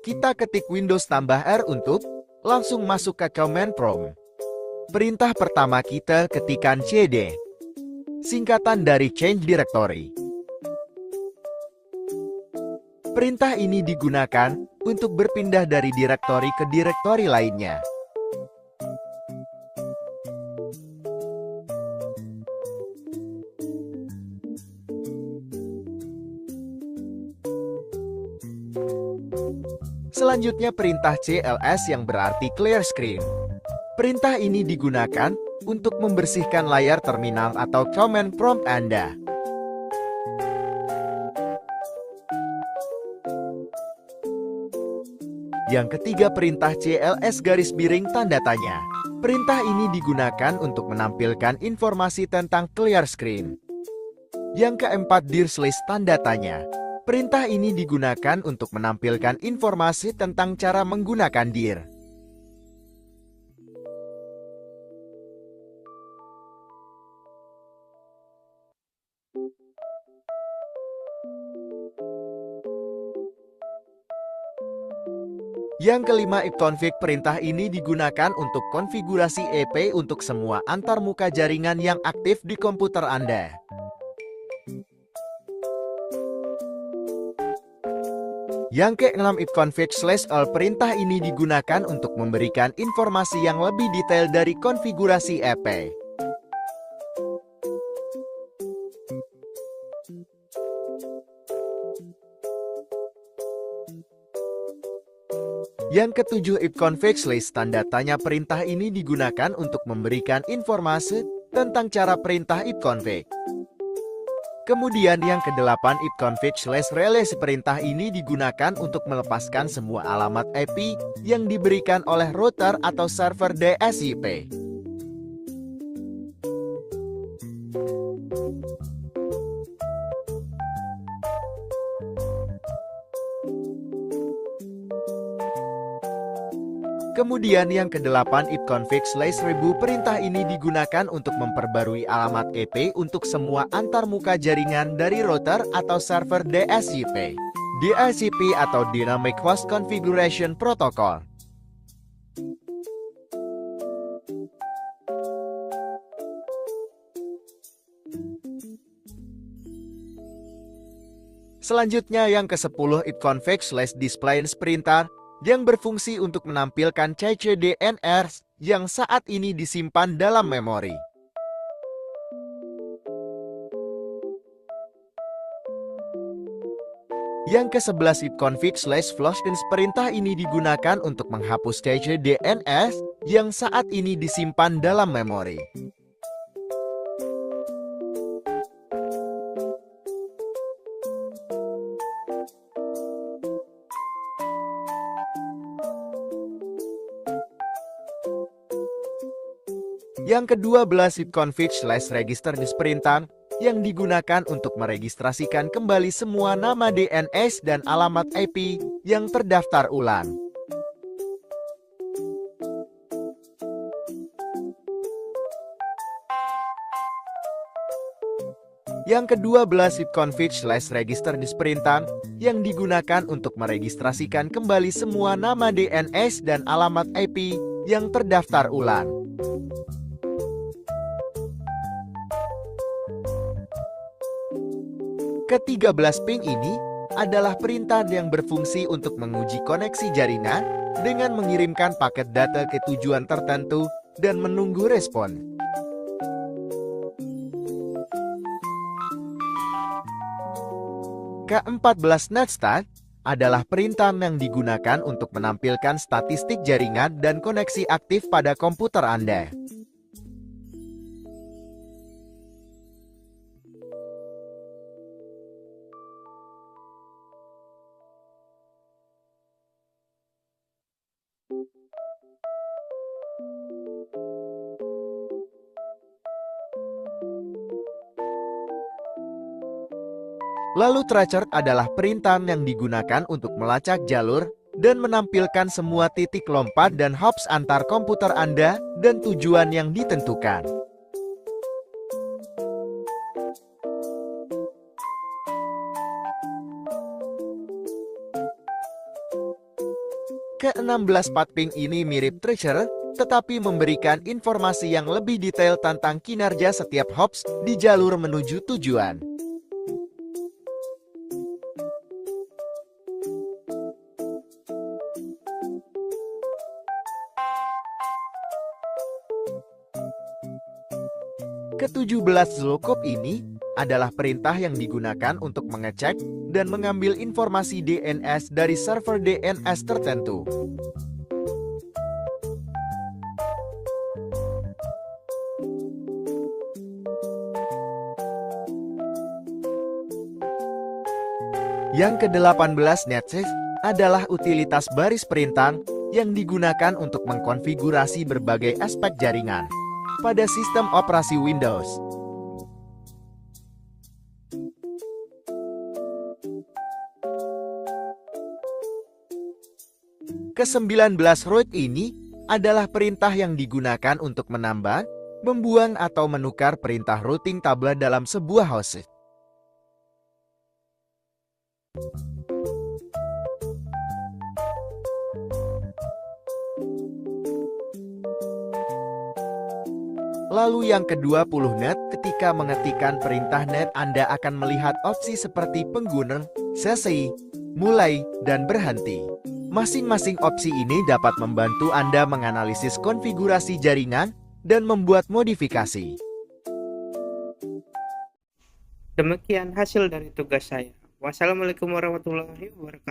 Kita ketik Windows tambah R untuk langsung masuk ke command prompt. Perintah pertama kita ketikkan cd, singkatan dari change directory. Perintah ini digunakan untuk berpindah dari direktori ke direktori lainnya. Selanjutnya perintah cls yang berarti clear screen. Perintah ini digunakan untuk membersihkan layar terminal atau command prompt Anda. Yang ketiga perintah cls garis miring tanda tanya. Perintah ini digunakan untuk menampilkan informasi tentang clear screen. Yang keempat dir slash tanda tanya. Perintah ini digunakan untuk menampilkan informasi tentang cara menggunakan dir. Yang kelima ipconfig perintah ini digunakan untuk konfigurasi EP untuk semua antarmuka jaringan yang aktif di komputer Anda. Yang keenam ipconfig/all perintah ini digunakan untuk memberikan informasi yang lebih detail dari konfigurasi EP. Yang ketujuh ipconfig/ tanda tanya perintah ini digunakan untuk memberikan informasi tentang cara perintah ipconfig. Kemudian yang kedelapan ipconfig/release perintah ini digunakan untuk melepaskan semua alamat IP yang diberikan oleh router atau server DSIP. Kemudian yang kedelapan ipconfig/1000 perintah ini digunakan untuk memperbarui alamat EP untuk semua antarmuka jaringan dari router atau server DSIP. DSIP atau Dynamic Host Configuration Protocol. Selanjutnya yang ke-10 ipconfig/displays perintah yang berfungsi untuk menampilkan CCDNR yang saat ini disimpan dalam memori. Yang ke-11 ipconfig/flushdance perintah ini digunakan untuk menghapus CCDNR yang saat ini disimpan dalam memori. Yang ke-12 ipconfig/register perintah yang digunakan untuk meregistrasikan kembali semua nama DNS dan alamat IP yang terdaftar ulang. Yang ke-12 ipconfig/register perintah yang digunakan untuk meregistrasikan kembali semua nama DNS dan alamat IP yang terdaftar ulang. Ke-13 ping ini adalah perintah yang berfungsi untuk menguji koneksi jaringan dengan mengirimkan paket data ke tujuan tertentu dan menunggu respon. Ke-14 netstat adalah perintah yang digunakan untuk menampilkan statistik jaringan dan koneksi aktif pada komputer Anda. Lalu tracer adalah perintah yang digunakan untuk melacak jalur dan menampilkan semua titik lompat dan hops antar komputer Anda dan tujuan yang ditentukan. Ke-16 Patping ini mirip Tracer, tetapi memberikan informasi yang lebih detail tentang kinerja setiap hops di jalur menuju tujuan. Ke-17 Zlokop ini adalah perintah yang digunakan untuk mengecek dan mengambil informasi DNS dari server DNS tertentu. Yang ke-18 NetSafe adalah utilitas baris perintah yang digunakan untuk mengkonfigurasi berbagai aspek jaringan pada sistem operasi Windows. Ke-19 root ini adalah perintah yang digunakan untuk menambah, membuang atau menukar perintah routing table dalam sebuah host. Lalu yang ke-20 net, ketika mengetikkan perintah net Anda akan melihat opsi seperti pengguna, sesi, mulai, dan berhenti. Masing-masing opsi ini dapat membantu Anda menganalisis konfigurasi jaringan dan membuat modifikasi. Demikian hasil dari tugas saya. Wassalamualaikum warahmatullahi wabarakatuh.